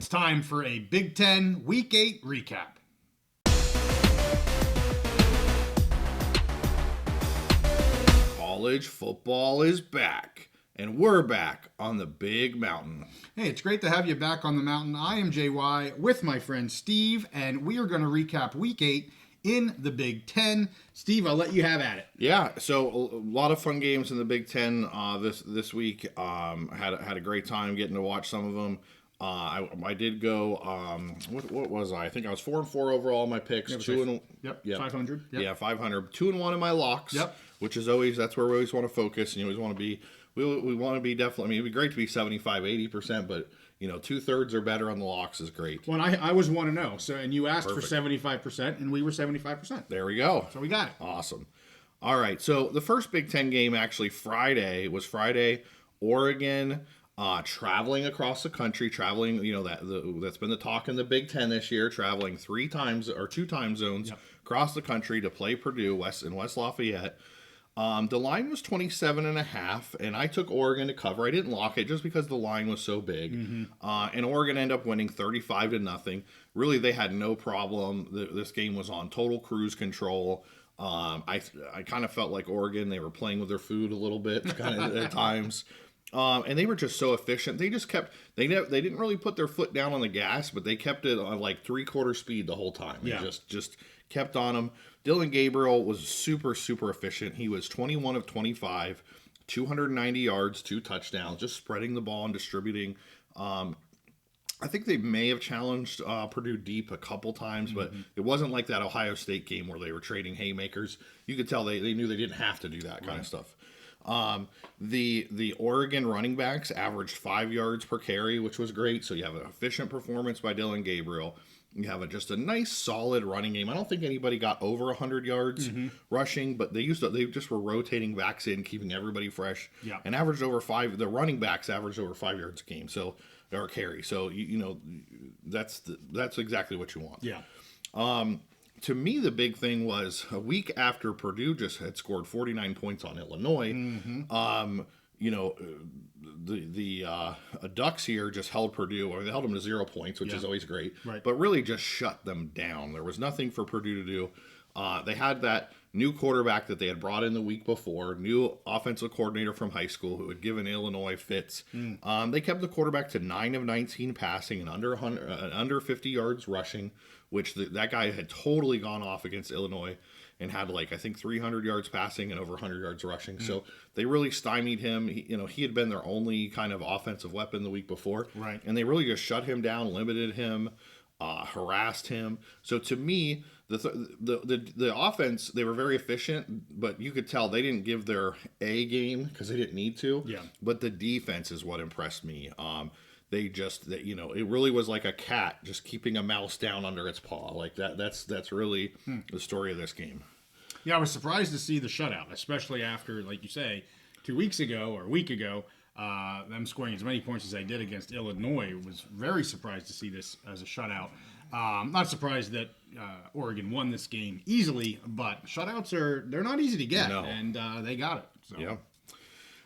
It's time for a Big Ten Week 8 recap. College football is back, and we're back on the big mountain. Hey, it's great to have you back on the mountain. I am JY with my friend Steve, and we are going to recap Week 8 in the Big Ten. Steve, I'll let you have at it. Yeah, so a lot of fun games in the Big Ten this week. Had a great time getting to watch some of them. I did go. What was I? I think I was 4-4 overall in my picks. Yep. 500. Yep. Yeah, 500. 2-1 in my locks. Yep. Which is that's where we always want to focus, and you always want to be. We want to be definitely. I mean, it'd be great to be 75-80%, but 2/3 or better on the locks is great. Well, I was 1-0, so and you asked Perfect. For 75%, and we were 75%. There we go. So we got it. Awesome. All right. So the first Big Ten game actually was Friday. Oregon traveling across the country, that's been the talk in the Big Ten this year. Traveling 2 time zones across the country to play Purdue in West Lafayette. The line was 27.5, and I took Oregon to cover. I didn't lock it just because the line was so big. Mm-hmm. And Oregon ended up winning 35-0. Really, they had no problem. This game was on total cruise control. I kind of felt like Oregon, they were playing with their food a little bit kind of at times. And they were just so efficient. They just kept, they didn't really put their foot down on the gas, but they kept it on like 3/4 speed the whole time. They just kept on them. Dylan Gabriel was super, super efficient. He was 21 of 25, 290 yards, 2 touchdowns, just spreading the ball and distributing. I think they may have challenged Purdue deep a couple times, but it wasn't like that Ohio State game where they were trading haymakers. You could tell they knew they didn't have to do that kind of stuff. The Oregon running backs averaged 5 yards per carry, which was great. So you have an efficient performance by Dylan Gabriel. You have just a nice, solid running game. I don't think anybody got over 100 yards rushing, but they just were rotating backs in, keeping everybody fresh. Yeah. And averaged over 5. The running backs averaged over 5 yards a game, or carry. So that's exactly what you want. Yeah. To me, the big thing was a week after Purdue just had scored 49 points on Illinois. Mm-hmm. The Ducks here just held Purdue, or they held them to 0 points, which is always great. Right. But really just shut them down. There was nothing for Purdue to do. They had that new quarterback that they had brought in the week before, new offensive coordinator from high school who had given Illinois fits. They kept the quarterback to 9 of 19 passing and under 50 yards rushing, which that guy had totally gone off against Illinois and had I think 300 yards passing and over 100 yards rushing. So they really stymied him. He had been their only kind of offensive weapon the week before. Right. And they really just shut him down, limited him, harassed him. So to me, the offense, they were very efficient, but you could tell they didn't give their A game because they didn't need to. Yeah. But the defense is what impressed me. It really was like a cat just keeping a mouse down under its paw. Like that's really the story of this game. Yeah, I was surprised to see the shutout, especially after, like you say, 2 weeks ago or a week ago, them scoring as many points as they did against Illinois. Was very surprised to see this as a shutout. Not surprised that Oregon won this game easily, but shutouts they're not easy to get, and they got it. So. Yeah.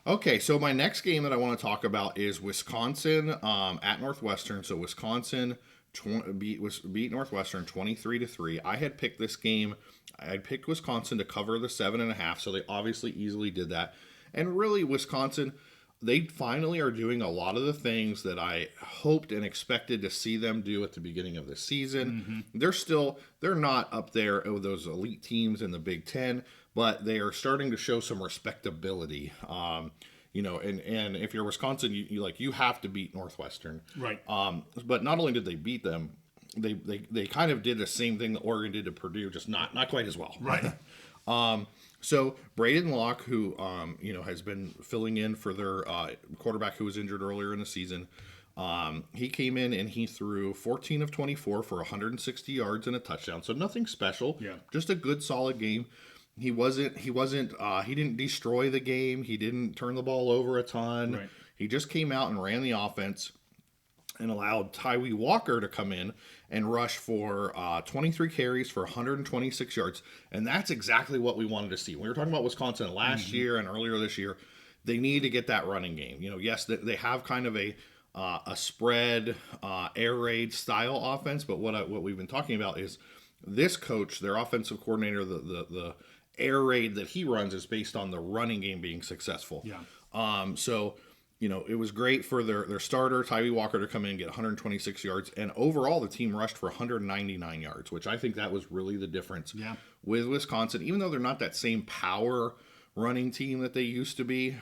Okay, so my next game that I want to talk about is Wisconsin at Northwestern. So Wisconsin beat Northwestern 23-3. I had picked this game. I had picked Wisconsin to cover the 7.5, so they obviously easily did that. And really, Wisconsin, they finally are doing a lot of the things that I hoped and expected to see them do at the beginning of the season. Mm-hmm. They're not up there with those elite teams in the Big Ten, but they are starting to show some respectability. And if you're Wisconsin, you have to beat Northwestern. Right. But not only did they beat them, they kind of did the same thing that Oregon did to Purdue, just not quite as well. Right. So Braden Locke, who has been filling in for their quarterback who was injured earlier in the season, he came in and he threw 14 of 24 for 160 yards and a touchdown. So nothing special. Yeah. Just a good, solid game. He didn't destroy the game. He didn't turn the ball over a ton. Right. He just came out and ran the offense and allowed Tyree Walker to come in and rush for 23 carries for 126 yards. And that's exactly what we wanted to see. We were talking about Wisconsin last year and earlier this year. They need to get that running game. Yes, they have kind of a a spread, air raid style offense. But what we've been talking about is this coach, their offensive coordinator, the air raid that he runs is based on the running game being successful. Yeah. So, it was great for their starter, Tyree Walker, to come in and get 126 yards. And overall, the team rushed for 199 yards, which I think that was really the difference with Wisconsin. Even though they're not that same power running team that they used to be,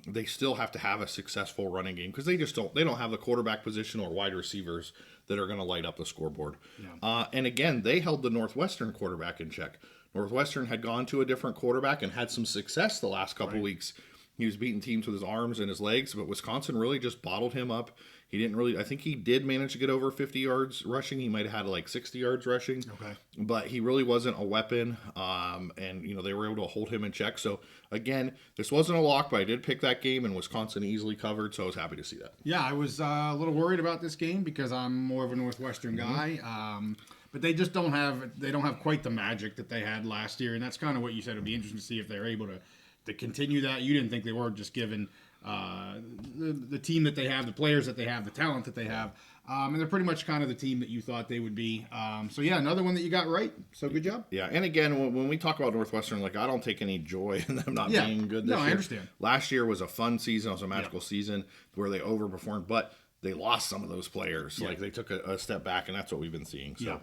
they still have to have a successful running game because they don't have the quarterback position or wide receivers that are going to light up the scoreboard. And again, they held the Northwestern quarterback in check. Northwestern had gone to a different quarterback and had some success the last couple weeks. He was beating teams with his arms and his legs, but Wisconsin really just bottled him up. He didn't really, I think he did manage to get over 50 yards rushing. He might have had like 60 yards rushing, but he really wasn't a weapon. And, they were able to hold him in check. So again, this wasn't a lock, but I did pick that game and Wisconsin easily covered. So I was happy to see that. Yeah, I was a little worried about this game because I'm more of a Northwestern guy. But they just don't have quite the magic that they had last year. And that's kind of what you said. It'd be interesting to see if they're able to continue that. You didn't think they were, just given the team that they have, the players that they have, the talent that they have. And they're pretty much kind of the team that you thought they would be. So, yeah, another one that you got right. So, good job. Yeah, and again, when we talk about Northwestern, I don't take any joy in them not being good this year. I understand. Last year was a fun season. It was a magical season where they overperformed. But they lost some of those players. They took a step back, and that's what we've been seeing. So,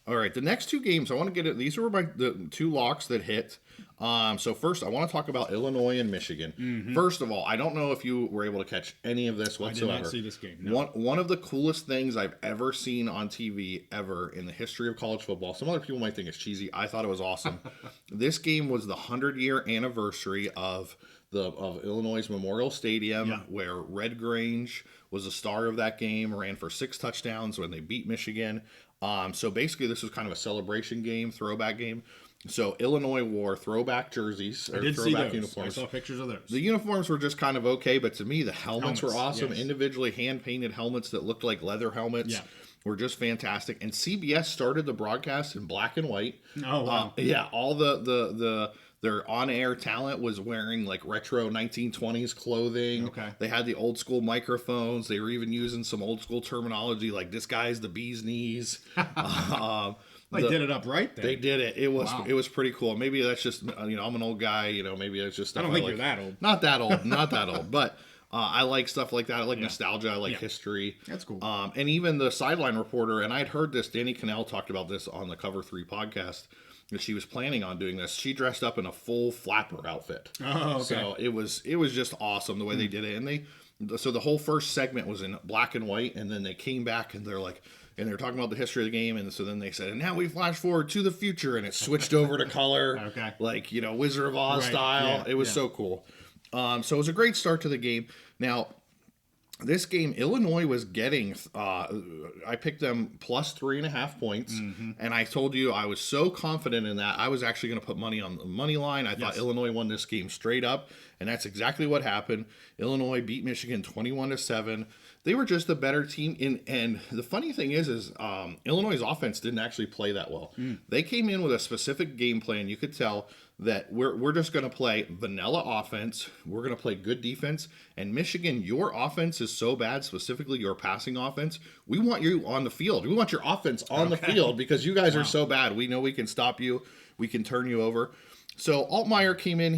All right, the next two games, I want to get it. These were the two locks that hit. So first, I want to talk about Illinois and Michigan. First of all, I don't know if you were able to catch any of this whatsoever. I did not see this game. No. One of the coolest things I've ever seen on TV ever in the history of college football. Some other people might think it's cheesy. I thought it was awesome. This game was the 100-year anniversary of Illinois' Memorial Stadium, where Red Grange was the star of that game, ran for 6 touchdowns when they beat Michigan. So basically, this was kind of a celebration game, throwback game. So Illinois wore throwback jerseys or throwback uniforms. I saw pictures of those. The uniforms were just kind of okay, but to me, the helmets were awesome. Yes. Individually hand-painted helmets that looked like leather helmets. Were just fantastic. And CBS started the broadcast in black and white. Oh, wow. All their on-air talent was wearing retro 1920s clothing. Okay. They had the old school microphones. They were even using some old school terminology like this guy's the bee's knees. They did it up right then. They did it. It was pretty cool. Maybe that's just I'm an old guy. Maybe it's just stuff I don't think you're that old. Not that old. Not that old. But I like stuff like that. I like nostalgia. I like history. That's cool. And even the sideline reporter, and I'd heard this. Danny Cannell talked about this on the Cover 3 podcast. That she was planning on doing this. She dressed up in a full flapper outfit. Oh, okay. So it was just awesome the way they did it. And so the whole first segment was in black and white, and then they came back and they're talking about the history of the game, and so then they said, and now we flash forward to the future, and it switched over to color, Wizard of Oz style. Yeah, it was so cool. So it was a great start to the game. Now, this game, Illinois was getting, I picked them plus 3.5 points, and I told you I was so confident in that, I was actually going to put money on the money line. I thought Illinois won this game straight up, and that's exactly what happened. Illinois beat Michigan 21-7. They were just the better team, and the funny thing is Illinois' offense didn't actually play that well. They came in with a specific game plan. You could tell that we're just going to play vanilla offense. We're going to play good defense. And Michigan, your offense is so bad, specifically your passing offense. We want you on the field. We want your offense on the field because you guys are so bad. We know we can stop you. We can turn you over. So Altmaier came in.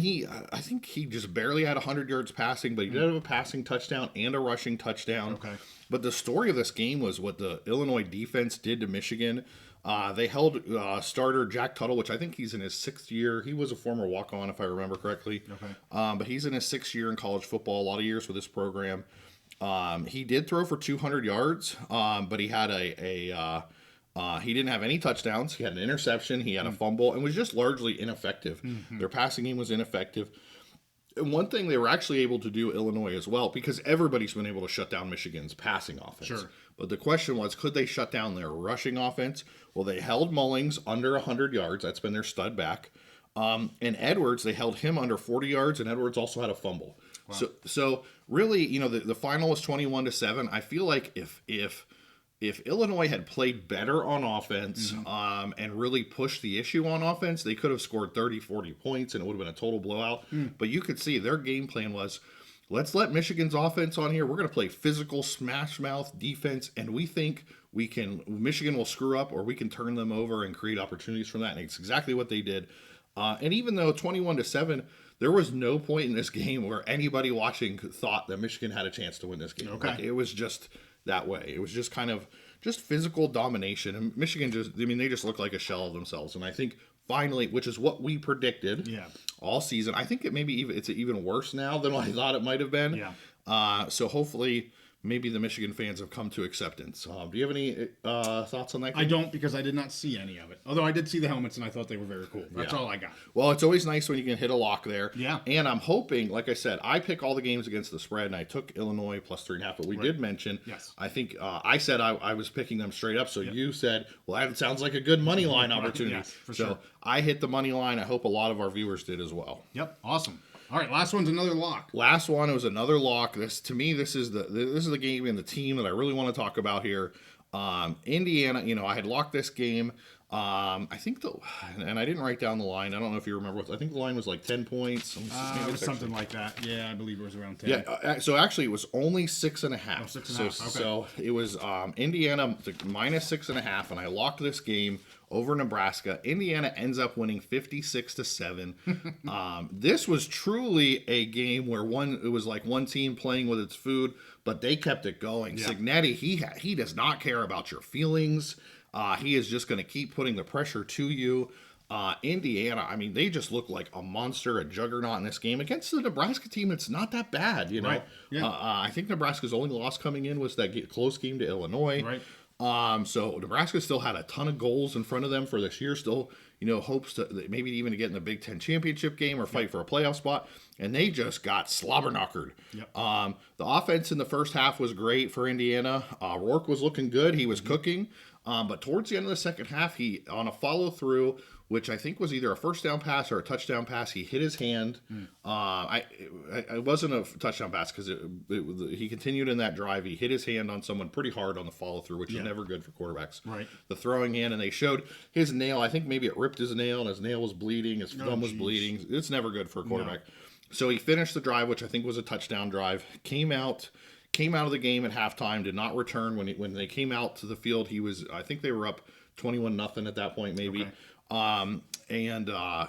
I think he just barely had 100 yards passing, but he did have a passing touchdown and a rushing touchdown. Okay. But the story of this game was what the Illinois defense did to Michigan. They held starter Jack Tuttle, which I think he's in his 6th year. He was a former walk-on, if I remember correctly. Okay. But he's in his 6th year in college football, a lot of years with this program. He did throw for 200 yards, but he had he didn't have any touchdowns. He had an interception. He had a fumble and was just largely ineffective. Their passing game was ineffective. And one thing they were actually able to do, Illinois as well, because everybody's been able to shut down Michigan's passing offense. Sure. But the question was, could they shut down their rushing offense? Well, they held Mullings under 100 yards. That's been their stud back. And Edwards, they held him under 40 yards, and Edwards also had a fumble. Wow. So really, the final was 21-7. I feel like if Illinois had played better on offense and really pushed the issue on offense, they could have scored 30, 40 points, and it would have been a total blowout. But you could see their game plan was, let's let Michigan's offense on here. We're going to play physical, smash mouth defense, and we think Michigan will screw up, or we can turn them over and create opportunities from that. And it's exactly what they did. And even though 21-7, there was no point in this game where anybody watching thought that Michigan had a chance to win this game. Okay. Like, it was just that way. It was just kind of just physical domination. And Michigan they just look like a shell of themselves. And I think finally, which is what we predicted all season, I think it's even worse now than I thought it might have been. Yeah. So hopefully maybe the Michigan fans have come to acceptance. Do you have any thoughts on that game? I don't, because I did not see any of it. Although I did see the helmets, and I thought they were very cool. That's all I got. Well, it's always nice when you can hit a lock there. Yeah. And I'm hoping, like I said, I pick all the games against the spread, and I took Illinois plus 3.5. But we did mention, I think I said I was picking them straight up. So you said, well, that sounds like a good money line opportunity. Yes, for sure. I hit the money line. I hope a lot of our viewers did as well. Yep. Awesome. All right, last one's another lock. Last one, it was another lock. This is the game and the team that I really want to talk about here. Indiana, I had locked this game. I think and I didn't write down the line. I don't know if you remember I think the line was like 10 points. It was something like that. Yeah, I believe it was around 10. Yeah. So actually, it was only 6.5. Oh, 6.5. Okay. So it was Indiana minus 6.5, and I locked this game over Nebraska. Indiana ends up winning 56-7. This was truly a game where it was like one team playing with its food, but they kept it going. Yeah. Signetti, he does not care about your feelings. He is just going to keep putting the pressure to you. Indiana, I mean, they just look like a monster, a juggernaut in this game against the Nebraska team. It's not that bad, Right. Yeah. I think Nebraska's only loss coming in was that close game to Illinois. Right. So Nebraska still had a ton of goals in front of them for this year. Still, hopes to maybe even to get in the Big Ten championship game or fight for a playoff spot. And they just got slobber-knockered. Yep. The offense in the first half was great for Indiana. Rourke was looking good. He was cooking. But towards the end of the second half, he on a follow-through, which I think was either a first down pass or a touchdown pass, he hit his hand. It wasn't a touchdown pass because he continued in that drive. He hit his hand on someone pretty hard on the follow-through, which is never good for quarterbacks. Right. The throwing hand, and they showed his nail. I think maybe it ripped his nail, and his nail was bleeding. His thumb was bleeding. It's never good for a quarterback. No. So he finished the drive, which I think was a touchdown drive, came out of the game at halftime, did not return. When they came out to the field, I think they were up 21-0 at that point, maybe. Okay.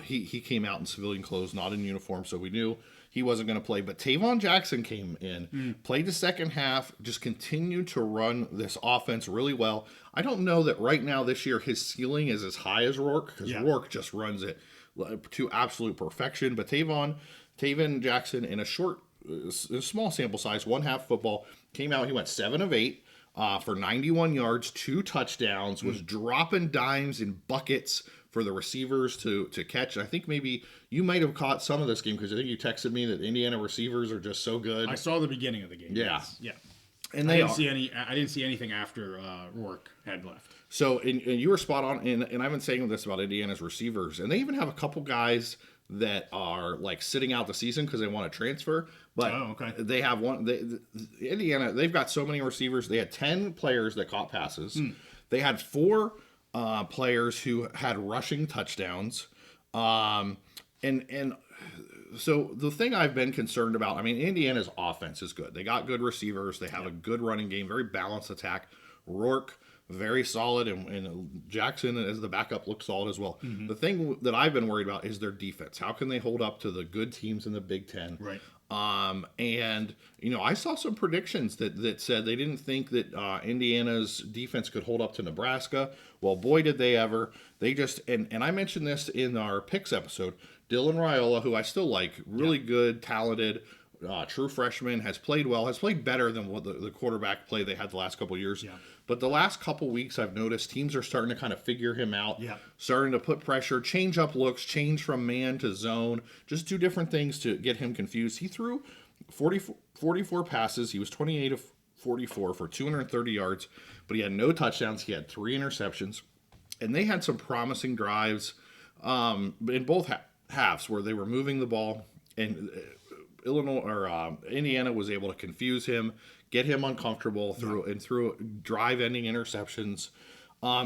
He came out in civilian clothes, not in uniform, so we knew he wasn't going to play. But Tavon Jackson came in, played the second half, just continued to run this offense really well. I don't know that right now this year his ceiling is as high as Rourke, because Rourke just runs it to absolute perfection. But Tavon Jackson, in a small sample size, one half football, came out. He went 7 of 8 for 91 yards, 2 touchdowns, was dropping dimes in buckets for the receivers to catch. I think maybe you might have caught some of this game because I think you texted me that Indiana receivers are just so good. I saw the beginning of the game. Yeah. Yeah. And I didn't see anything after Rourke had left. So, and you were spot on, and I've been saying this about Indiana's receivers, and they even have a couple guys that are like sitting out the season because they want to transfer. But they have Indiana, they've got so many receivers. They had 10 players that caught passes. They had 4 players who had rushing touchdowns. And so the thing I've been concerned about, I mean, Indiana's offense is good. They got good receivers. They have a good running game, very balanced attack. Rourke, very solid, and Jackson as the backup looks solid as well. Mm-hmm. The thing that I've been worried about is their defense. How can they hold up to the good teams in the Big Ten? Right. And I saw some predictions that said they didn't think that Indiana's defense could hold up to Nebraska. Well, boy, did they ever. They just, and I mentioned this in our picks episode, Dylan Raiola, who I still like, really good, talented, true freshman, has played well, has played better than what the quarterback play they had the last couple of years. Yeah. But the last couple weeks, I've noticed teams are starting to kind of figure him out, starting to put pressure, change up looks, change from man to zone, just do different things to get him confused. He threw 44 passes. He was 28 of 44 for 230 yards, but he had no touchdowns. He had 3 interceptions, and they had some promising drives in both halves where they were moving the ball, and Indiana was able to confuse him, get him uncomfortable through drive-ending interceptions.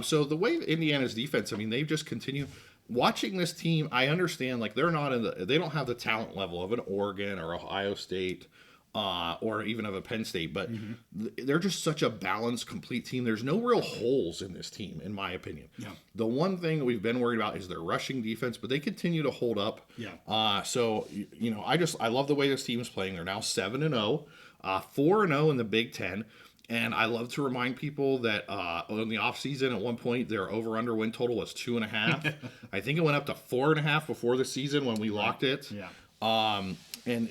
So the way Indiana's defense, I mean, they've just continued watching this team. I understand, like, they don't have the talent level of an Oregon or Ohio State, or even of a Penn State, but they're just such a balanced, complete team. There's no real holes in this team, in my opinion. Yeah. The one thing we've been worried about is their rushing defense, but they continue to hold up. Yeah. So I love the way this team is playing. They're now 7-0, 4-0 in the Big Ten. And I love to remind people that in the offseason, at one point, their over-under win total was 2.5. I think it went up to 4.5 before the season when we locked it. Yeah. And,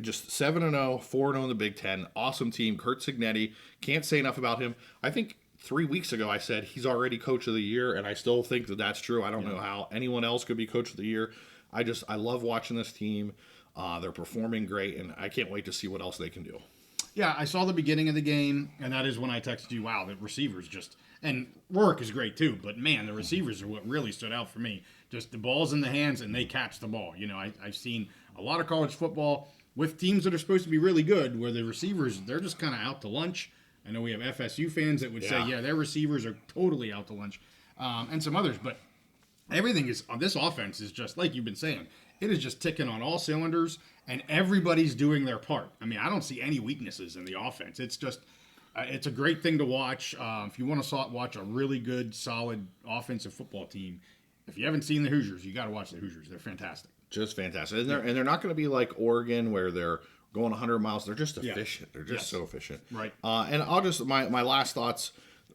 just 7-0, 4-0 in the Big Ten. Awesome team. Kurt Signetti. Can't say enough about him. I think 3 weeks ago I said he's already Coach of the Year, and I still think that that's true. I don't know how anyone else could be Coach of the Year. I love watching this team. They're performing great, and I can't wait to see what else they can do. Yeah, I saw the beginning of the game, and that is when I texted you, wow, the receivers and Rourke is great too, but man, the receivers are what really stood out for me. Just the ball's in the hands, and they catch the ball. I've seen a lot of college football with teams that are supposed to be really good, where the receivers, they're just kind of out to lunch. I know we have FSU fans that would say, yeah, their receivers are totally out to lunch, and some others, but everything is on this offense is just like you've been saying. It is just ticking on all cylinders, and everybody's doing their part. I mean, I don't see any weaknesses in the offense. It's just, it's a great thing to watch. If you want to watch a really good, solid offensive football team, if you haven't seen the Hoosiers, you got to watch the Hoosiers. They're fantastic. Just fantastic. And they're not going to be like Oregon where they're going 100 miles. They're just efficient. They're just so efficient. Right. And I'll just, my last thoughts,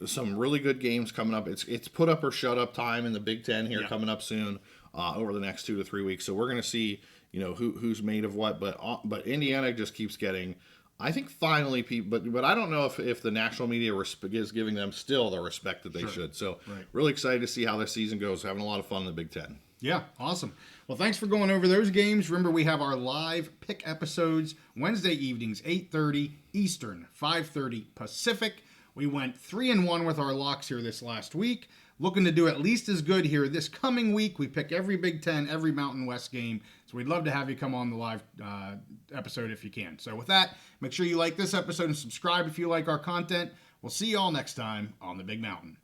some really good games coming up. It's put up or shut up time in the Big Ten here coming up soon. Over the next 2 to 3 weeks, so we're going to see, who's made of what. But Indiana just keeps getting, I think, finally people. But I don't know if the national media is giving them still the respect that they should. So really excited to see how this season goes. Having a lot of fun in the Big Ten. Yeah, awesome. Well, thanks for going over those games. Remember, we have our live pick episodes Wednesday evenings, 8:30 Eastern, 5:30 Pacific. We went 3-1 with our locks here this last week. Looking to do at least as good here this coming week. We pick every Big Ten, every Mountain West game. So we'd love to have you come on the live episode if you can. So with that, make sure you like this episode and subscribe if you like our content. We'll see you all next time on the Big Mountain.